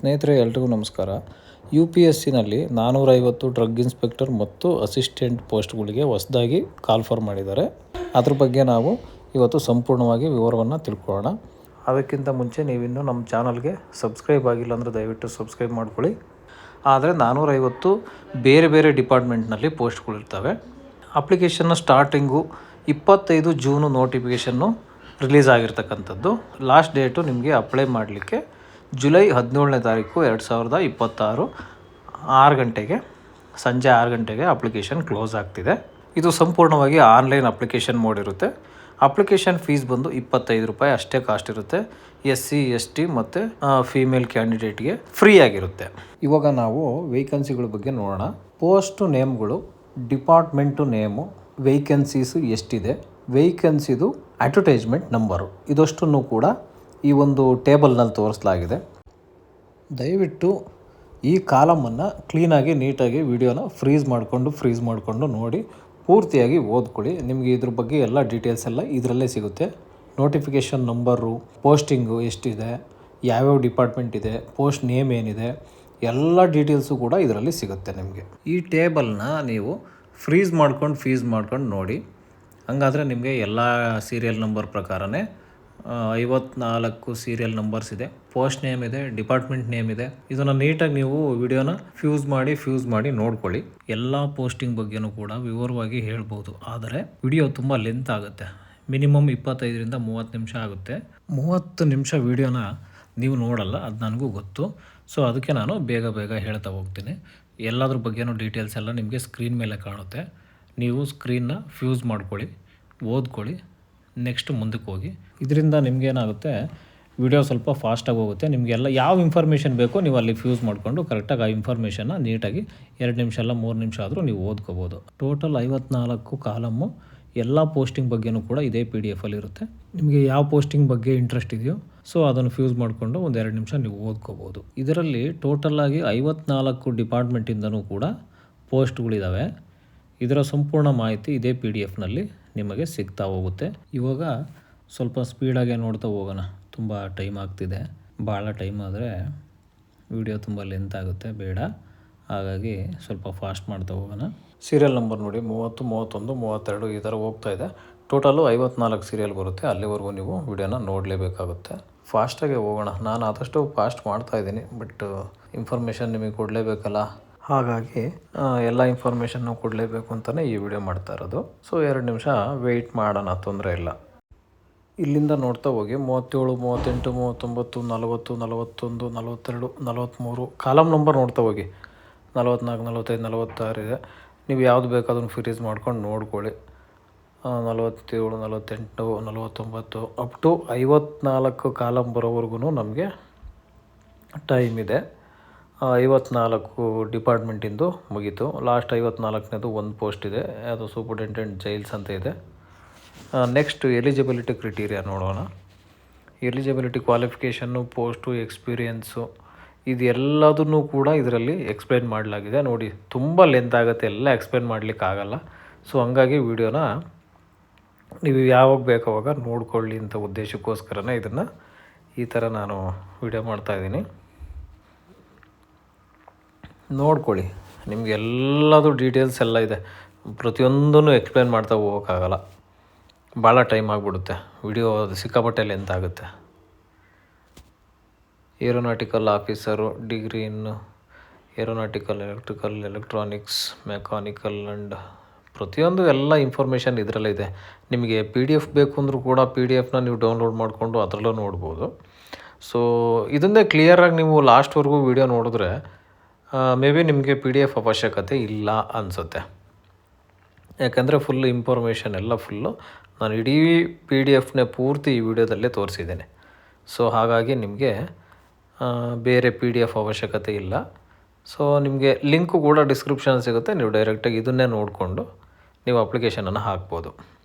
ಸ್ನೇಹಿತರೆ, ಎಲ್ರಿಗೂ ನಮಸ್ಕಾರ. UPSCನಲ್ಲಿ 450 ಡ್ರಗ್ ಇನ್ಸ್ಪೆಕ್ಟರ್ ಮತ್ತು ಅಸಿಸ್ಟೆಂಟ್ ಪೋಸ್ಟ್ಗಳಿಗೆ ಹೊಸದಾಗಿ ಕಾಲ್ಫರ್ ಮಾಡಿದ್ದಾರೆ. ಅದ್ರ ಬಗ್ಗೆ ನಾವು ಇವತ್ತು ಸಂಪೂರ್ಣವಾಗಿ ವಿವರವನ್ನು ತಿಳ್ಕೊಳ್ಳೋಣ. ಅದಕ್ಕಿಂತ ಮುಂಚೆ ನೀವಿನ್ನೂ ನಮ್ಮ ಚಾನಲ್ಗೆ ಸಬ್ಸ್ಕ್ರೈಬ್ ಆಗಿಲ್ಲ ಅಂದರೆ ದಯವಿಟ್ಟು ಸಬ್ಸ್ಕ್ರೈಬ್ ಮಾಡ್ಕೊಳ್ಳಿ. ಆದರೆ 450 ಬೇರೆ ಬೇರೆ ಡಿಪಾರ್ಟ್ಮೆಂಟ್ನಲ್ಲಿ ಪೋಸ್ಟ್ಗಳಿರ್ತವೆ. ಅಪ್ಲಿಕೇಶನ್ನ ಸ್ಟಾರ್ಟಿಂಗು 25 ಜೂನು ನೋಟಿಫಿಕೇಷನ್ನು ರಿಲೀಸ್ ಆಗಿರ್ತಕ್ಕಂಥದ್ದು. ಲಾಸ್ಟ್ ಡೇಟು ನಿಮಗೆ ಅಪ್ಲೈ ಮಾಡಲಿಕ್ಕೆ ಜುಲೈ 17ನೇ ತಾರೀಕು 2026 6 ಗಂಟೆಗೆ, ಸಂಜೆ 6 ಗಂಟೆಗೆ ಅಪ್ಲಿಕೇಶನ್ ಕ್ಲೋಸ್ ಆಗ್ತಿದೆ. ಇದು ಸಂಪೂರ್ಣವಾಗಿ ಆನ್ಲೈನ್ ಅಪ್ಲಿಕೇಶನ್ ಮೋಡ್ ಇರುತ್ತೆ. ಅಪ್ಲಿಕೇಶನ್ ಫೀಸ್ ಬಂದು 25 ರೂಪಾಯಿ ಅಷ್ಟೇ ಕಾಸ್ಟ್ ಇರುತ್ತೆ. SC ST ಮತ್ತು ಫೀಮೇಲ್ ಕ್ಯಾಂಡಿಡೇಟ್ಗೆ ಫ್ರೀ ಆಗಿರುತ್ತೆ. ಇವಾಗ ನಾವು ವೇಕೆನ್ಸಿಗಳ ಬಗ್ಗೆ ನೋಡೋಣ. ಪೋಸ್ಟು ನೇಮ್ಗಳು, ಡಿಪಾರ್ಟ್ಮೆಂಟು ನೇಮು, ವೇಕೆನ್ಸೀಸು ಎಷ್ಟಿದೆ, ವೇಕೆನ್ಸಿದು ಅಡ್ವರ್ಟೈಸ್ಮೆಂಟ್ ನಂಬರು, ಇದಷ್ಟನ್ನು ಕೂಡ ಈ ಒಂದು ಟೇಬಲ್ನಲ್ಲಿ ತೋರಿಸಲಾಗಿದೆ. ದಯವಿಟ್ಟು ಈ ಕಾಲಮನ್ನು ಕ್ಲೀನಾಗಿ ನೀಟಾಗಿ ವಿಡಿಯೋನ ಫ್ರೀಸ್ ಮಾಡಿಕೊಂಡು ನೋಡಿ, ಪೂರ್ತಿಯಾಗಿ ಓದ್ಕೊಳ್ಳಿ. ನಿಮಗೆ ಇದ್ರ ಬಗ್ಗೆ ಎಲ್ಲ ಡೀಟೇಲ್ಸ್ ಎಲ್ಲ ಇದರಲ್ಲೇ ಸಿಗುತ್ತೆ. ನೋಟಿಫಿಕೇಷನ್ ನಂಬರು, ಪೋಸ್ಟಿಂಗು ಎಷ್ಟಿದೆ, ಯಾವ್ಯಾವ ಡಿಪಾರ್ಟ್ಮೆಂಟ್ ಇದೆ, ಪೋಸ್ಟ್ ನೇಮ್ ಏನಿದೆ, ಎಲ್ಲ ಡೀಟೇಲ್ಸು ಕೂಡ ಇದರಲ್ಲಿ ಸಿಗುತ್ತೆ ನಿಮಗೆ. ಈ ಟೇಬಲ್ನ ನೀವು ಫೀಸ್ ಮಾಡ್ಕೊಂಡು ನೋಡಿ. ಹಂಗಾದರೆ ನಿಮಗೆ ಎಲ್ಲ ಸೀರಿಯಲ್ ನಂಬರ್ ಪ್ರಕಾರನೇ 54 ಸೀರಿಯಲ್ ನಂಬರ್ಸ್ ಇದೆ, ಪೋಸ್ಟ್ ನೇಮ್ ಇದೆ, ಡಿಪಾರ್ಟ್ಮೆಂಟ್ ನೇಮ್ ಇದೆ. ಇದನ್ನು ನೀಟಾಗಿ ನೀವು ವಿಡಿಯೋನ ಫ್ಯೂಸ್ ಮಾಡಿ ನೋಡ್ಕೊಳ್ಳಿ. ಎಲ್ಲ ಪೋಸ್ಟಿಂಗ್ ಬಗ್ಗೆನೂ ಕೂಡ ವಿವರವಾಗಿ ಹೇಳ್ಬೋದು. ಆದರೆ ವಿಡಿಯೋ ತುಂಬ ಲೆಂತ್ ಆಗುತ್ತೆ. ಮಿನಿಮಮ್ 25ರಿಂದ 30 ನಿಮಿಷ ಆಗುತ್ತೆ. 30 ನಿಮಿಷ ವಿಡಿಯೋನ ನೀವು ನೋಡಲ್ಲ, ಅದು ನನಗೂ ಗೊತ್ತು. ಸೊ ಅದಕ್ಕೆ ನಾನು ಬೇಗ ಹೇಳ್ತಾ ಹೋಗ್ತೀನಿ. ಎಲ್ಲದ್ರ ಬಗ್ಗೆನೂ ಡೀಟೇಲ್ಸ್ ಎಲ್ಲ ನಿಮಗೆ ಸ್ಕ್ರೀನ್ ಮೇಲೆ ಕಾಣುತ್ತೆ. ನೀವು ಸ್ಕ್ರೀನ್ನ ಫ್ಯೂಸ್ ಮಾಡ್ಕೊಳ್ಳಿ, ಓದ್ಕೊಳ್ಳಿ, ನೆಕ್ಸ್ಟ್ ಮುಂದಕ್ಕೆ ಹೋಗಿ. ಇದರಿಂದ ನಿಮಗೇನಾಗುತ್ತೆ, ವಿಡಿಯೋ ಸ್ವಲ್ಪ ಫಾಸ್ಟಾಗಿ ಹೋಗುತ್ತೆ. ನಿಮಗೆಲ್ಲ ಯಾವ ಇನ್ಫಾರ್ಮೇಷನ್ ಬೇಕೋ ನೀವು ಅಲ್ಲಿ ಫ್ಯೂಸ್ ಮಾಡಿಕೊಂಡು ಕರೆಕ್ಟಾಗಿ ಆ ಇನ್ಫಾರ್ಮೇಷನ್ನ ನೀಟಾಗಿ 2 ನಿಮಿಷ ಅಲ್ಲ 3 ನಿಮಿಷ ಆದರೂ ನೀವು ಓದ್ಕೋಬೋದು. Total 54 column. ಎಲ್ಲ ಪೋಸ್ಟಿಂಗ್ ಬಗ್ಗೆನೂ ಕೂಡ ಇದೇ PDF ಇರುತ್ತೆ. ನಿಮಗೆ ಯಾವ ಪೋಸ್ಟಿಂಗ್ ಬಗ್ಗೆ ಇಂಟ್ರೆಸ್ಟ್ ಇದೆಯೋ ಸೊ ಅದನ್ನು ಫ್ಯೂಸ್ ಮಾಡಿಕೊಂಡು 1-2 ನಿಮಿಷ ನೀವು ಓದ್ಕೋಬೋದು. ಇದರಲ್ಲಿ ಟೋಟಲಾಗಿ 54 ಡಿಪಾರ್ಟ್ಮೆಂಟಿಂದನೂ ಕೂಡ ಪೋಸ್ಟ್ಗಳಿದ್ದಾವೆ. ಇದರ ಸಂಪೂರ್ಣ ಮಾಹಿತಿ ಇದೇ PDFನಲ್ಲಿ ನಿಮಗೆ ಸಿಗ್ತಾ ಹೋಗುತ್ತೆ. ಇವಾಗ ಸ್ವಲ್ಪ ಸ್ಪೀಡಾಗೆ ನೋಡ್ತಾ ಹೋಗೋಣ. ತುಂಬ ಟೈಮ್ ಆಗ್ತಿದೆ. ಭಾಳ ಟೈಮ್ ಆದರೆ ವಿಡಿಯೋ ತುಂಬ ಲೆಂತ್ ಆಗುತ್ತೆ, ಬೇಡ. ಹಾಗಾಗಿ ಸ್ವಲ್ಪ ಫಾಸ್ಟ್ ಮಾಡ್ತಾ ಹೋಗೋಣ. ಸೀರಿಯಲ್ ನಂಬರ್ ನೋಡಿ, 30, 31, 32 ಈ ಥರ ಹೋಗ್ತಾ ಇದೆ. ಟೋಟಲು 54 ಸೀರಿಯಲ್ ಬರುತ್ತೆ. ಅಲ್ಲಿವರೆಗೂ ನೀವು ವಿಡಿಯೋನ ನೋಡಲೇಬೇಕಾಗುತ್ತೆ. ಫಾಸ್ಟಾಗೆ ಹೋಗೋಣ. ನಾನು ಆದಷ್ಟು ಫಾಸ್ಟ್ ಮಾಡ್ತಾಯಿದ್ದೀನಿ, ಬಟ್ ಇನ್ಫಾರ್ಮೇಷನ್ ನಿಮಗೆ ಕೊಡಲೇಬೇಕಲ್ಲ. ಹಾಗಾಗಿ ಎಲ್ಲ ಇನ್ಫಾರ್ಮೇಷನ್ನು ಕೊಡಲೇಬೇಕು ಅಂತಲೇ ಈ ವಿಡಿಯೋ ಮಾಡ್ತಾ ಇರೋದು. ಸೊ 2 ನಿಮಿಷ ವೆಯ್ಟ್ ಮಾಡೋಣ, ತೊಂದರೆ ಇಲ್ಲ. ಇಲ್ಲಿಂದ ನೋಡ್ತಾ ಹೋಗಿ 37, 38, 39, 40, 41, 42, 43 ಕಾಲಮ್ ನಂಬರ್ ನೋಡ್ತಾ ಹೋಗಿ. 44, 45, 46 ಇದೆ. ನೀವು ಯಾವುದು ಬೇಕು ಅದನ್ನು ಫ್ರೀಸ್ ಮಾಡ್ಕೊಂಡು ನೋಡ್ಕೊಳ್ಳಿ. 47, 48, 49 ಅಪ್ ಟು 54 ಕಾಲಮ್ ಬರೋವರೆಗೂ ನಮಗೆ ಟೈಮ್ ಇದೆ. 54 ಡಿಪಾರ್ಟ್ಮೆಂಟಿಂದು ಮುಗೀತು. ಲಾಸ್ಟ್ 54ನೇದು ಒಂದು ಪೋಸ್ಟ್ ಇದೆ, ಅದು ಸೂಪರಿಂಟೆಂಡೆಂಟ್ ಜೈಲ್ಸ್ ಅಂತ ಇದೆ. ನೆಕ್ಸ್ಟ್ ಎಲಿಜಿಬಿಲಿಟಿ ಕ್ರೈಟೀರಿಯಾ ನೋಡೋಣ. ಎಲಿಜಿಬಿಲಿಟಿ ಕ್ವಾಲಿಫಿಕೇಷನ್ನು, ಪೋಸ್ಟು, ಎಕ್ಸ್ಪೀರಿಯೆನ್ಸು, ಇದೆಲ್ಲದನ್ನು ಕೂಡ ಇದರಲ್ಲಿ ಎಕ್ಸ್ಪ್ಲೇನ್ ಮಾಡಲಾಗಿದೆ. ನೋಡಿ, ತುಂಬ ಲೆಂತ್ ಆಗುತ್ತೆ, ಎಲ್ಲ ಎಕ್ಸ್ಪ್ಲೇನ್ ಮಾಡಲಿಕ್ಕಾಗಲ್ಲ. ಸೊ ಹಂಗಾಗಿ ವಿಡಿಯೋನ ನೀವು ಯಾವಾಗ ಬೇಕು ಅವಾಗ ನೋಡ್ಕೊಳ್ಳಿ ಅಂತ ಉದ್ದೇಶಕ್ಕೋಸ್ಕರನೇ ಇದನ್ನು ಈ ಥರ ನಾನು ವಿಡಿಯೋ ಮಾಡ್ತಾಯಿದ್ದೀನಿ. ನೋಡ್ಕೊಳ್ಳಿ, ನಿಮಗೆ ಎಲ್ಲದು ಡೀಟೇಲ್ಸ್ ಎಲ್ಲ ಇದೆ. ಪ್ರತಿಯೊಂದನ್ನು ಎಕ್ಸ್ಪ್ಲೇನ್ ಮಾಡ್ತಾ ಹೋಗೋಕ್ಕಾಗಲ್ಲ, ಭಾಳ ಟೈಮ್ ಆಗಿಬಿಡುತ್ತೆ. ವಿಡಿಯೋ ಸಿಕ್ಕಾಪಟ್ಟೆ ಲೆಂತ್ ಆಗುತ್ತೆ. Aeronautical officer, degree in aeronautical, electrical, electronics, mechanical and ಪ್ರತಿಯೊಂದು ಎಲ್ಲ ಇನ್ಫಾರ್ಮೇಷನ್ ಇದರಲ್ಲೇ ಇದೆ. ನಿಮಗೆ PDF ಬೇಕು ಅಂದರೂ ಕೂಡ PDFನ ನೀವು ಡೌನ್ಲೋಡ್ ಮಾಡಿಕೊಂಡು ಅದರಲ್ಲೂ ನೋಡ್ಬೋದು. ಸೊ ಇದನ್ನೇ ಕ್ಲಿಯರಾಗಿ ನೀವು ಲಾಸ್ಟ್ವರೆಗೂ ವಿಡಿಯೋ ನೋಡಿದ್ರೆ ಮೇ ಬಿ ನಿಮಗೆ PDF ಅವಶ್ಯಕತೆ ಇಲ್ಲ ಅನಿಸುತ್ತೆ. ಯಾಕಂದರೆ ಫುಲ್ ಇನ್ಫಾರ್ಮೇಷನ್ ಎಲ್ಲ ಫುಲ್ಲು ನಾನು ಇಡೀ PDFನೇ ಪೂರ್ತಿ ಈ ವಿಡಿಯೋದಲ್ಲೇ ತೋರಿಸಿದ್ದೇನೆ. ಸೊ ಹಾಗಾಗಿ ನಿಮಗೆ ಬೇರೆ PDF ಅವಶ್ಯಕತೆ ಇಲ್ಲ. ಸೊ ನಿಮಗೆ ಲಿಂಕು ಕೂಡ ಡಿಸ್ಕ್ರಿಪ್ಷನ್ ಸಿಗುತ್ತೆ. ನೀವು ಡೈರೆಕ್ಟಾಗಿ ಇದನ್ನೇ ನೋಡಿಕೊಂಡು ನೀವು ಅಪ್ಲಿಕೇಶನನ್ನು ಹಾಕ್ಬೋದು.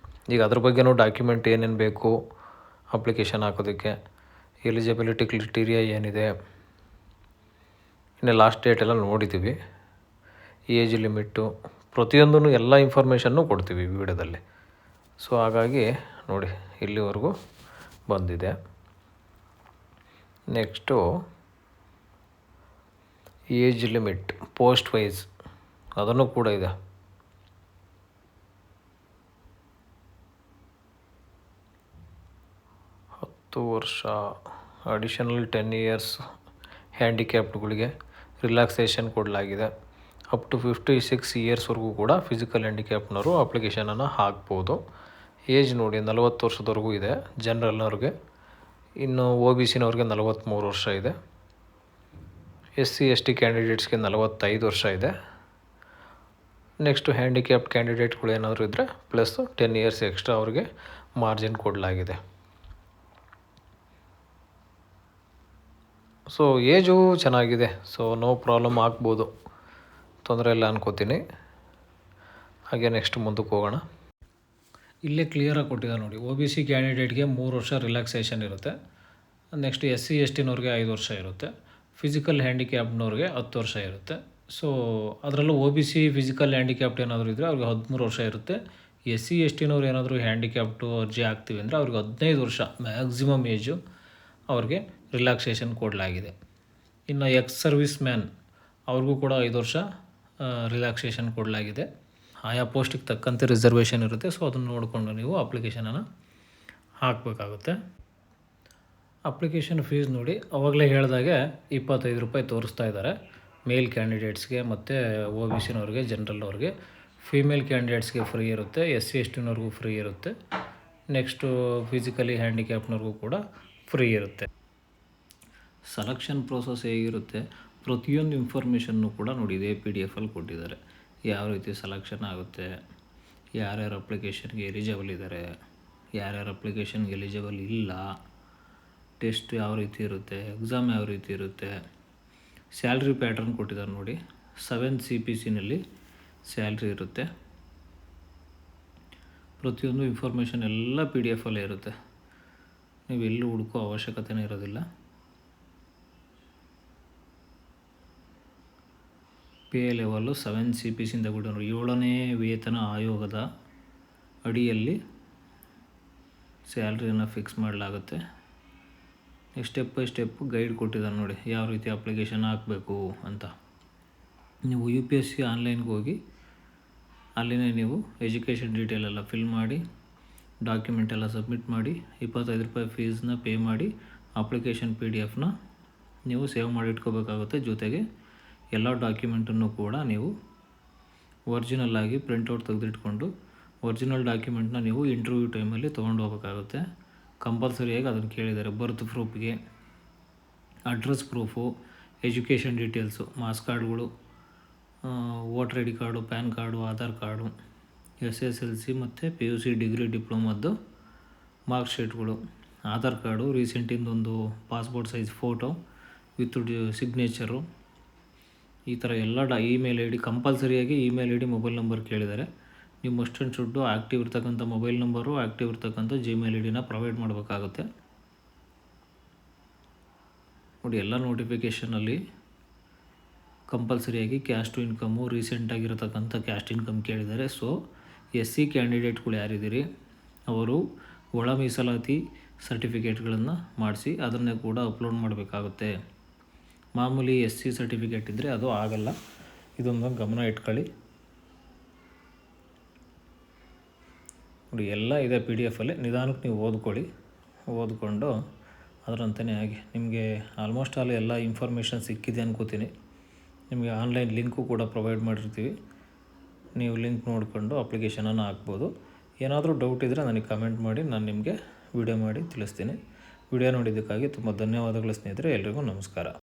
ಈಗ ಅದ್ರ ಬಗ್ಗೆನೂ ಡಾಕ್ಯುಮೆಂಟ್ ಏನೇನು ಬೇಕು ಅಪ್ಲಿಕೇಶನ್ ಹಾಕೋದಕ್ಕೆ, ಎಲಿಜಿಬಿಲಿಟಿ ಕ್ರೈಟೀರಿಯಾ ಏನಿದೆ, ಇನ್ನು ಲಾಸ್ಟ್ ಡೇಟ್ ಎಲ್ಲ ನೋಡಿದ್ದೀವಿ, ಏಜ್ ಲಿಮಿಟ್ಟು, ಪ್ರತಿಯೊಂದೂ ಎಲ್ಲ ಇನ್ಫಾರ್ಮೇಷನ್ನು ಕೊಡ್ತೀವಿ ವಿಡಿಯೋದಲ್ಲಿ. ಸೊ ಹಾಗಾಗಿ ನೋಡಿ, ಇಲ್ಲಿವರೆಗೂ ಬಂದಿದೆ. Next age limit post wise ಅದನ್ನು ಕೂಡ ಇದೆ. ವರ್ಷ ಅಡಿಷನಲ್ 10 ಇಯರ್ಸ್ ಹ್ಯಾಂಡಿಕ್ಯಾಪ್ಡ್ಗಳಿಗೆ ರಿಲ್ಯಾಕ್ಸೇಷನ್ ಕೊಡಲಾಗಿದೆ. ಅಪ್ ಟು 56 ಇಯರ್ಸ್ವರೆಗೂ ಕೂಡ ಫಿಸಿಕಲ್ ಹ್ಯಾಂಡಿಕ್ಯಾಪ್ನವರು ಅಪ್ಲಿಕೇಶನನ್ನು ಹಾಕ್ಬೋದು. ಏಜ್ ನೋಡಿ 40 ವರ್ಷದವರೆಗೂ ಇದೆ ಜನರಲ್ನವ್ರಿಗೆ. ಇನ್ನು OBCನವ್ರಿಗೆ 43 ವರ್ಷ ಇದೆ. SC/ST ಕ್ಯಾಂಡಿಡೇಟ್ಸ್ಗೆ 45 ವರ್ಷ ಇದೆ. ನೆಕ್ಸ್ಟು ಹ್ಯಾಂಡಿಕ್ಯಾಪ್ಡ್ ಕ್ಯಾಂಡಿಡೇಟ್ಗಳು ಏನಾದರೂ ಇದ್ದರೆ ಪ್ಲಸ್ 10 ಇಯರ್ಸ್ ಎಕ್ಸ್ಟ್ರಾ ಅವ್ರಿಗೆ ಮಾರ್ಜಿನ್ ಕೊಡಲಾಗಿದೆ. ಸೊ ಏಜು ಚೆನ್ನಾಗಿದೆ, ಸೊ ನೋ ಪ್ರಾಬ್ಲಮ್ ಆಗ್ಬೋದು, ತೊಂದರೆ ಇಲ್ಲ ಅನ್ಕೋತೀನಿ. ಹಾಗೆ ನೆಕ್ಸ್ಟ್ ಮುಂದಕ್ಕೆ ಹೋಗೋಣ. ಇಲ್ಲೇ ಕ್ಲಿಯರಾಗಿ ಕೊಟ್ಟಿದ್ದಾರೆ ನೋಡಿ. OBC ಕ್ಯಾಂಡಿಡೇಟ್ಗೆ 3 ವರ್ಷ ರಿಲ್ಯಾಕ್ಸೇಷನ್ ಇರುತ್ತೆ. ನೆಕ್ಸ್ಟ್ SC/STನವ್ರಿಗೆ 5 ವರ್ಷ ಇರುತ್ತೆ. ಫಿಸಿಕಲ್ ಹ್ಯಾಂಡಿಕ್ಯಾಪ್ಡ್ನವ್ರಿಗೆ 10 ವರ್ಷ ಇರುತ್ತೆ. ಸೊ ಅದರಲ್ಲೂ OBC ಫಿಸಿಕಲ್ ಹ್ಯಾಂಡಿಕ್ಯಾಪ್ಟ್ ಏನಾದರೂ ಇದ್ದರೆ ಅವ್ರಿಗೆ 13 ವರ್ಷ ಇರುತ್ತೆ. SC/STನವ್ರು ಏನಾದರೂ ಹ್ಯಾಂಡಿಕ್ಯಾಪ್ಟು ಅರ್ಜಿ ಹಾಕ್ತೀವಿ ಅಂದರೆ ಅವ್ರಿಗೆ 15 ವರ್ಷ ಮ್ಯಾಕ್ಸಿಮಮ್ ಏಜು ಅವ್ರಿಗೆ ರಿಲ್ಯಾಕ್ಸೇಷನ್ ಕೊಡಲಾಗಿದೆ. ಇನ್ನು ಎಕ್ಸ್ ಸರ್ವಿಸ್ ಮ್ಯಾನ್ ಅವ್ರಿಗೂ ಕೂಡ 5 ವರ್ಷ ರಿಲ್ಯಾಕ್ಸೇಷನ್ ಕೊಡಲಾಗಿದೆ. ಆಯಾ ಪೋಸ್ಟಿಗೆ ತಕ್ಕಂತೆ ರಿಸರ್ವೇಷನ್ ಇರುತ್ತೆ. ಸೊ ಅದನ್ನು ನೋಡಿಕೊಂಡು ನೀವು ಅಪ್ಲಿಕೇಶನನ್ನು ಹಾಕಬೇಕಾಗುತ್ತೆ. ಅಪ್ಲಿಕೇಶನ್ ಫೀಸ್ ನೋಡಿ, ಅವಾಗಲೇ ಹೇಳಿದಾಗೆ 25 ರೂಪಾಯಿ ತೋರಿಸ್ತಾ ಇದ್ದಾರೆ ಮೇಲ್ ಕ್ಯಾಂಡಿಡೇಟ್ಸ್ಗೆ ಮತ್ತು OBCನವ್ರಿಗೆ, ಜನರಲ್ನವ್ರಿಗೆ. ಫೀಮೇಲ್ ಕ್ಯಾಂಡಿಡೇಟ್ಸ್ಗೆ ಫ್ರೀ ಇರುತ್ತೆ, SC/STನವ್ರಿಗೂ ಫ್ರೀ ಇರುತ್ತೆ. ನೆಕ್ಸ್ಟು ಫಿಸಿಕಲಿ ಹ್ಯಾಂಡಿಕ್ಯಾಪ್ನವ್ರಿಗೂ ಕೂಡ ಫ್ರೀ ಇರುತ್ತೆ. ಸೆಲೆಕ್ಷನ್ ಪ್ರೋಸೆಸ್ ಹೇಗಿರುತ್ತೆ, ಪ್ರತಿಯೊಂದು ಇನ್ಫಾರ್ಮೇಷನ್ನು ಕೂಡ ನೋಡಿ ಇದೇ PDF ಕೊಟ್ಟಿದ್ದಾರೆ. ಯಾವ ರೀತಿ ಸೆಲೆಕ್ಷನ್ ಆಗುತ್ತೆ, ಯಾರ್ಯಾರು ಅಪ್ಲಿಕೇಶನ್ಗೆ ಎಲಿಜಿಬಲ್ ಇದ್ದಾರೆ, ಯಾರ್ಯಾರು ಅಪ್ಲಿಕೇಶನ್ಗೆ ಎಲಿಜಿಬಲ್ ಇಲ್ಲ, ಟೆಸ್ಟ್ ಯಾವ ರೀತಿ ಇರುತ್ತೆ, ಎಕ್ಸಾಮ್ ಯಾವ ರೀತಿ ಇರುತ್ತೆ, ಸ್ಯಾಲ್ರಿ ಪ್ಯಾಟ್ರನ್ ಕೊಟ್ಟಿದ್ದಾರೆ ನೋಡಿ. 7 CPCನಲ್ಲಿ ಸ್ಯಾಲ್ರಿ ಇರುತ್ತೆ. ಪ್ರತಿಯೊಂದು ಇನ್ಫಾರ್ಮೇಷನ್ ಎಲ್ಲ PDF ಇರುತ್ತೆ. ನೀವು ಎಲ್ಲೂ ಹುಡುಕೋ ಅವಶ್ಯಕತೆನೇ ಇರೋದಿಲ್ಲ. ಪೇ ಲೆವೆಲ್ಲು 7 CPCಯಿಂದ ಕೂಡ 7ನೇ ವೇತನ ಆಯೋಗದ ಅಡಿಯಲ್ಲಿ ಸ್ಯಾಲ್ರಿಯನ್ನು ಫಿಕ್ಸ್ ಮಾಡಲಾಗುತ್ತೆ. ಸ್ಟೆಪ್ ಬೈ ಸ್ಟೆಪ್ಪು ಗೈಡ್ ಕೊಟ್ಟಿದ್ದಾರೆ ನೋಡಿ, ಯಾವ ರೀತಿ ಅಪ್ಲಿಕೇಶನ್ ಹಾಕಬೇಕು ಅಂತ. ನೀವು UPSC ಆನ್ಲೈನ್ಗೆ ಹೋಗಿ ಅಲ್ಲಿನೇ ನೀವು ಎಜುಕೇಷನ್ ಡೀಟೇಲ್ ಎಲ್ಲ ಫಿಲ್ ಮಾಡಿ, ಡಾಕ್ಯುಮೆಂಟ್ ಎಲ್ಲ ಸಬ್ಮಿಟ್ ಮಾಡಿ, 25 ರೂಪಾಯಿ ಫೀಸ್ನ ಪೇ ಮಾಡಿ ಅಪ್ಲಿಕೇಶನ್ PDF ನೀವು ಸೇವ್ ಮಾಡಿ ಇಟ್ಕೋಬೇಕಾಗುತ್ತೆ. ಜೊತೆಗೆ ಎಲ್ಲ ಡಾಕ್ಯುಮೆಂಟನ್ನು ಕೂಡ ನೀವು ಒರಿಜಿನಲ್ ಆಗಿ ಪ್ರಿಂಟೌಟ್ ತೆಗೆದಿಟ್ಕೊಂಡು ಒರಿಜಿನಲ್ ಡಾಕ್ಯುಮೆಂಟ್ನ ನೀವು ಇಂಟರ್ವ್ಯೂ ಟೈಮಲ್ಲಿ ತೊಗೊಂಡು ಹೋಗಬೇಕಾಗುತ್ತೆ. ಕಂಪಲ್ಸರಿಯಾಗಿ ಅದನ್ನು ಕೇಳಿದ್ದಾರೆ. ಬರ್ತ್ ಪ್ರೂಫ್ಗೆ, address proof, education details, marks ಕಾರ್ಡ್ಗಳು, voter ID card, PAN card, Aadhaar card, SSLC ಮತ್ತು PUC ಡಿಗ್ರಿ ಡಿಪ್ಲೊಮದ್ದು ಮಾರ್ಕ್ ಶೀಟ್ಗಳು, ಆಧಾರ್ ಕಾರ್ಡು, ರೀಸೆಂಟಿಂದೊಂದು passport size photo with signature, ಈ ಥರ ಎಲ್ಲ ಇಮೇಲ್ ID ಕಂಪಲ್ಸರಿಯಾಗಿ ಇಮೇಲ್ ID ಮೊಬೈಲ್ ನಂಬರ್ ಕೇಳಿದ್ದಾರೆ. ನೀವು ಮಸ್ಟ್ ಆ್ಯಂಡ್ ಶುಡ್ಡು ಆ್ಯಕ್ಟಿವ್ ಇರ್ತಕ್ಕಂಥ ಮೊಬೈಲ್ ನಂಬರು, ಆ್ಯಕ್ಟಿವ್ ಇರ್ತಕ್ಕಂಥ Gmail ID ಪ್ರೊವೈಡ್ ಮಾಡಬೇಕಾಗುತ್ತೆ. ನೋಡಿ, ಎಲ್ಲ ನೋಟಿಫಿಕೇಷನಲ್ಲಿ ಕಂಪಲ್ಸರಿಯಾಗಿ ಕ್ಯಾಸ್ಟ್ ಇನ್ಕಮು, ರೀಸೆಂಟಾಗಿರತಕ್ಕಂಥ ಕ್ಯಾಸ್ಟ್ ಇನ್ಕಮ್ ಕೇಳಿದ್ದಾರೆ. ಸೊ SC ಕ್ಯಾಂಡಿಡೇಟ್ಗಳು ಯಾರಿದ್ದೀರಿ ಅವರು ಒಳ ಮೀಸಲಾತಿ ಸರ್ಟಿಫಿಕೇಟ್ಗಳನ್ನು ಮಾಡಿಸಿ ಅದನ್ನೇ ಕೂಡ ಅಪ್ಲೋಡ್ ಮಾಡಬೇಕಾಗುತ್ತೆ. ಮಾಮೂಲಿ SC ಸರ್ಟಿಫಿಕೇಟ್ ಇದ್ದರೆ ಅದು ಆಗಲ್ಲ. ಇದೊಂದು ಗಮನ ಇಟ್ಕೊಳ್ಳಿ. ನೋಡಿ, ಎಲ್ಲ ಇದೆ PDF ನಿಧಾನಕ್ಕೆ ನೀವು ಓದ್ಕೊಂಡು ಅದರಂತೆಯೇ ಆಗಿ ನಿಮಗೆ ಆಲ್ಮೋಸ್ಟ್ ಆಲ್ ಎಲ್ಲ ಇನ್ಫಾರ್ಮೇಷನ್ ಸಿಕ್ಕಿದೆ ಅನ್ಕೋತೀನಿ. ನಿಮಗೆ ಆನ್ಲೈನ್ ಲಿಂಕು ಕೂಡ ಪ್ರೊವೈಡ್ ಮಾಡಿರ್ತೀವಿ. ನೀವು ಲಿಂಕ್ ನೋಡಿಕೊಂಡು ಅಪ್ಲಿಕೇಶನನ್ನು ಹಾಕ್ಬೋದು. ಏನಾದರೂ ಡೌಟ್ ಇದ್ದರೆ ನನಗೆ ಕಮೆಂಟ್ ಮಾಡಿ, ನಾನು ನಿಮಗೆ ವಿಡಿಯೋ ಮಾಡಿ ತಿಳಿಸ್ತೀನಿ. ವಿಡಿಯೋ ನೋಡಿದ್ದಕ್ಕಾಗಿ ತುಂಬ ಧನ್ಯವಾದಗಳು ಸ್ನೇಹಿತರೆ. ಎಲ್ರಿಗೂ ನಮಸ್ಕಾರ.